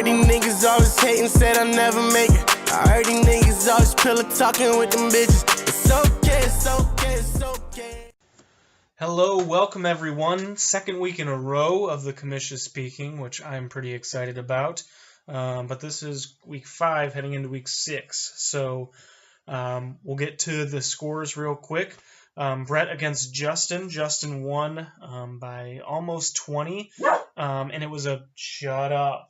heard these niggas always hating, said I'll never make it. I heard these niggas always pillow talking with them bitches. It's okay, it's okay, it's okay. Hello, welcome everyone. Second week in a row of the Commish is speaking, which I'm pretty excited about. But this is week 5 heading into week 6. So we'll get to the scores real quick. Brett against Justin. Justin won by almost 20. And it was a shut up.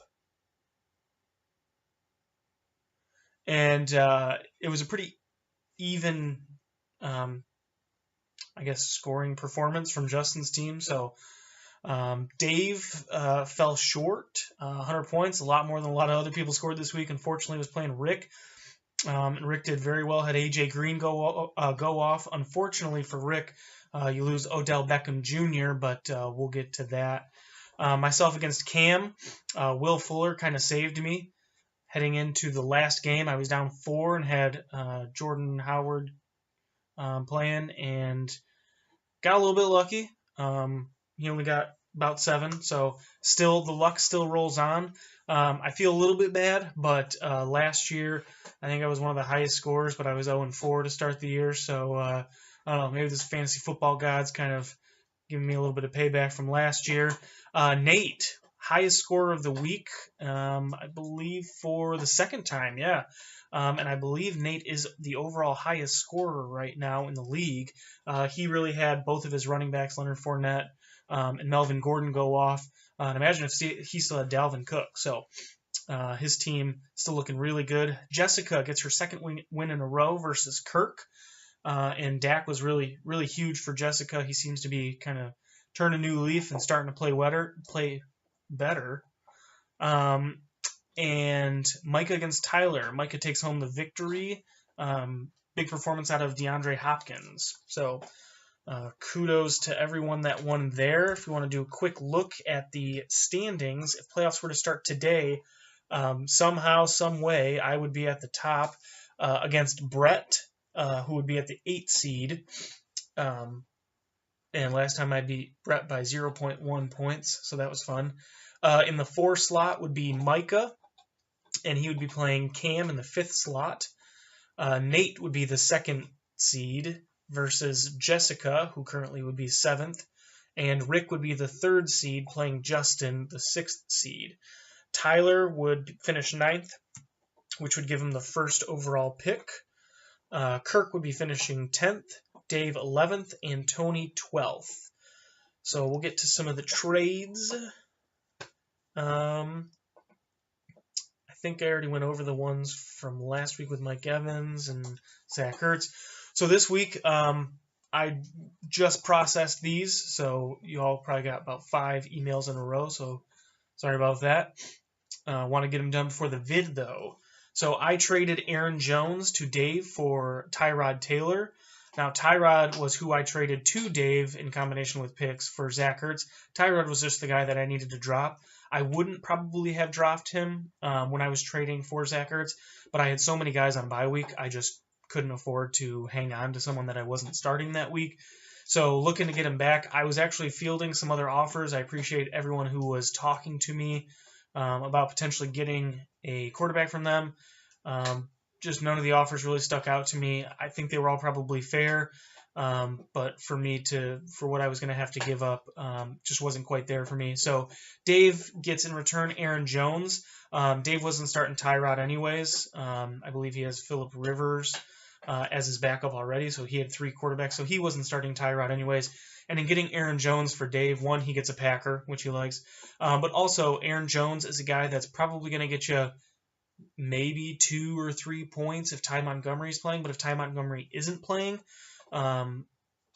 And it was a pretty even scoring performance from Justin's team. So Dave fell short, 100 points, a lot more than a lot of other people scored this week. Unfortunately, was playing Rick. And Rick did very well, had AJ Green go off. Unfortunately for Rick, you lose Odell Beckham Jr., but we'll get to that. Myself against Cam, Will Fuller kind of saved me. Heading into the last game, I was down 4 and had Jordan Howard playing and got a little bit lucky. He only got about 7, so still the luck still rolls on. I feel a little bit bad, but last year I think I was one of the highest scorers, but I was 0-4 to start the year, so I don't know, maybe this fantasy football god's kind of giving me a little bit of payback from last year. Nate, highest scorer of the week, I believe for the second time, yeah. And I believe Nate is the overall highest scorer right now in the league. He really had both of his running backs, Leonard Fournette and Melvin Gordon, go off. And imagine if he still had Dalvin Cook. So his team still looking really good. Jessica gets her second win in a row versus Kirk. And Dak was really, really huge for Jessica. He seems to be kind of turning a new leaf and starting to play better. And Micah against Tyler. Micah takes home the victory. Big performance out of DeAndre Hopkins. So kudos to everyone that won there. If you want to do a quick look at the standings, if playoffs were to start today, somehow, some way, I would be at the top against Brett, who would be at the 8th seed. And last time I beat Brett by 0.1 points, so that was fun. In the 4 slot would be Micah, and he would be playing Cam in the 5th slot. Nate would be the 2nd seed versus Jessica, who currently would be 7th. And Rick would be the 3rd seed playing Justin, the 6th seed. Tyler would finish 9th, which would give him the 1st overall pick. Kirk would be finishing 10th, Dave 11th, and Tony 12th. So we'll get to some of the trades. I think I already went over the ones from last week with Mike Evans and Zach Ertz. So this week, I just processed these, so you all probably got about 5 emails in a row, so sorry about that. Want to get them done before the vid, though. So I traded Aaron Jones to Dave for Tyrod Taylor. Now, Tyrod was who I traded to Dave in combination with picks for Zach Ertz. Tyrod was just the guy that I needed to drop. I wouldn't probably have dropped him when I was trading for Zach Ertz, but I had so many guys on bye week, I just couldn't afford to hang on to someone that I wasn't starting that week. So looking to get him back, I was actually fielding some other offers. I appreciate everyone who was talking to me about potentially getting a quarterback from them. Just none of the offers really stuck out to me. I think they were all probably fair, but for what I was going to have to give up, just wasn't quite there for me. So Dave gets in return Aaron Jones. Dave wasn't starting Tyrod anyways. I believe he has Phillip Rivers as his backup already, so he had 3 quarterbacks, so he wasn't starting Tyrod anyways. And in getting Aaron Jones for Dave, 1, he gets a Packer, which he likes, but also Aaron Jones is a guy that's probably going to get you maybe 2 or 3 points if Ty Montgomery is playing, but if Ty Montgomery isn't playing,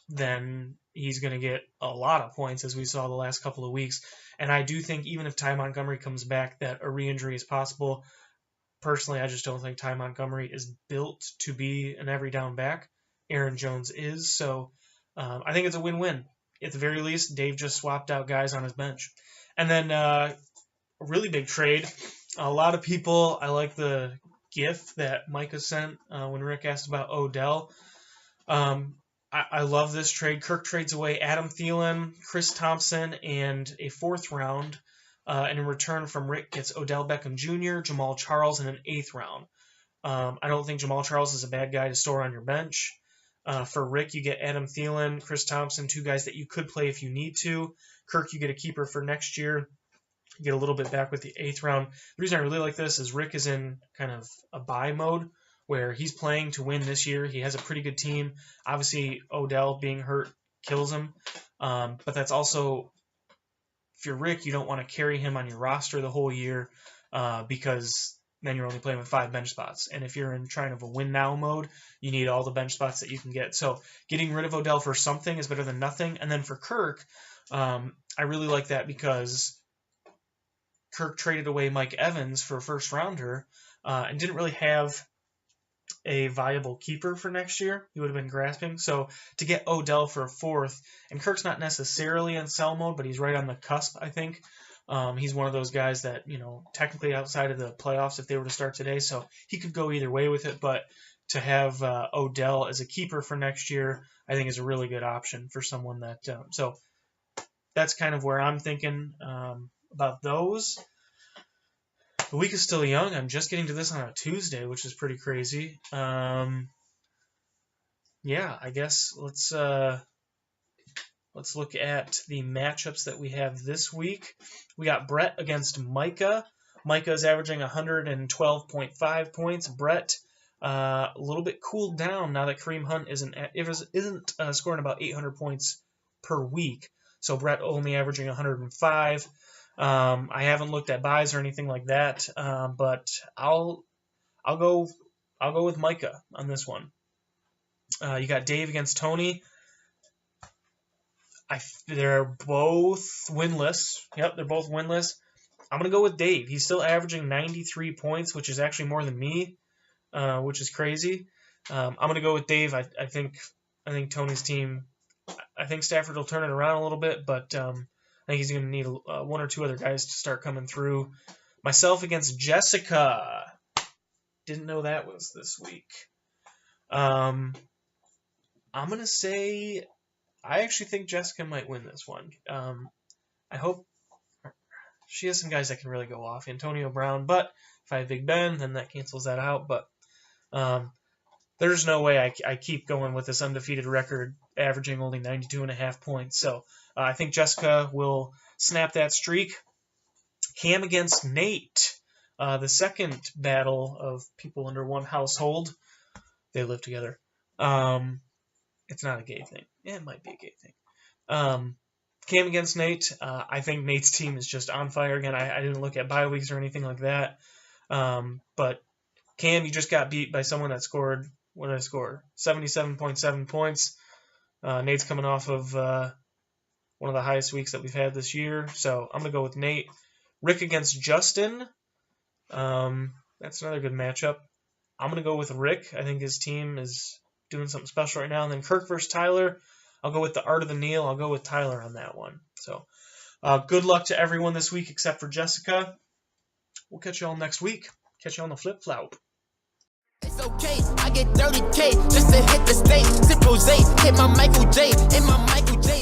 then he's going to get a lot of points, as we saw the last couple of weeks. And I do think even if Ty Montgomery comes back, that a re-injury is possible. Personally, I just don't think Ty Montgomery is built to be an every down back. Aaron Jones is, so I think it's a win-win. At the very least, Dave just swapped out guys on his bench. And then a really big trade. A lot of people, I like the GIF that Micah sent when Rick asked about Odell. I love this trade. Kirk trades away Adam Thielen, Chris Thompson, and a 4th round and in return from Rick gets Odell Beckham Jr., Jamal Charles in an 8th round. I don't think Jamal Charles is a bad guy to store on your bench. For Rick, you get Adam Thielen, Chris Thompson, 2 guys that you could play if you need to. Kirk, you get a keeper for next year. You get a little bit back with the 8th round. The reason I really like this is Rick is in kind of a buy mode where he's playing to win this year. He has a pretty good team. Obviously, Odell being hurt kills him. But that's also, if you're Rick, you don't want to carry him on your roster the whole year because then you're only playing with 5 bench spots. And if you're in trying of a win now mode, you need all the bench spots that you can get. So getting rid of Odell for something is better than nothing. And then for Kirk, I really like that because Kirk traded away Mike Evans for a first rounder and didn't really have a viable keeper for next year. He would have been grasping. So to get Odell for a 4th, and Kirk's not necessarily in sell mode, but he's right on the cusp, I think. He's one of those guys that, technically outside of the playoffs, if they were to start today, so he could go either way with it. But to have Odell as a keeper for next year, I think is a really good option for someone that. So that's kind of where I'm thinking about those. The week is still young. I'm just getting to this on a Tuesday, which is pretty crazy. Yeah, I guess let's look at the matchups that we have this week. We got Brett against Micah. Micah is averaging 112.5 points. Brett a little bit cooled down now that Kareem Hunt isn't scoring about 800 points per week. So Brett only averaging 105. I haven't looked at buys or anything like that, but I'll go with Micah on this one. You got Dave against Tony. They're both winless. Yep, they're both winless. I'm gonna go with Dave. He's still averaging 93 points, which is actually more than me, which is crazy. I'm gonna go with Dave. I think Tony's team. I think Stafford will turn it around a little bit, but I think he's going to need 1 or 2 other guys to start coming through. Myself against Jessica. Didn't know that was this week. I'm going to say I actually think Jessica might win this one. I hope she has some guys that can really go off. Antonio Brown, but if I have Big Ben, then that cancels that out. But there's no way I keep going with this undefeated record, averaging only 92.5 points. So I think Jessica will snap that streak. Cam against Nate. The second battle of people under one household. They live together. It's not a gay thing. Yeah, it might be a gay thing. Cam against Nate. I think Nate's team is just on fire again. I didn't look at bye weeks or anything like that. But Cam, you just got beat by someone that scored, what did I score? 77.7 points. Nate's coming off of one of the highest weeks that we've had this year. So I'm going to go with Nate. Rick against Justin. That's another good matchup. I'm going to go with Rick. I think his team is doing something special right now. And then Kirk versus Tyler. I'll go with the Art of the Kneel. I'll go with Tyler on that one. So good luck to everyone this week except for Jessica. We'll catch you all next week. Catch you on the flip flop. It's okay, I get 30K just to hit the stage. Sip rosé, hit my Michael J. In my Michael J.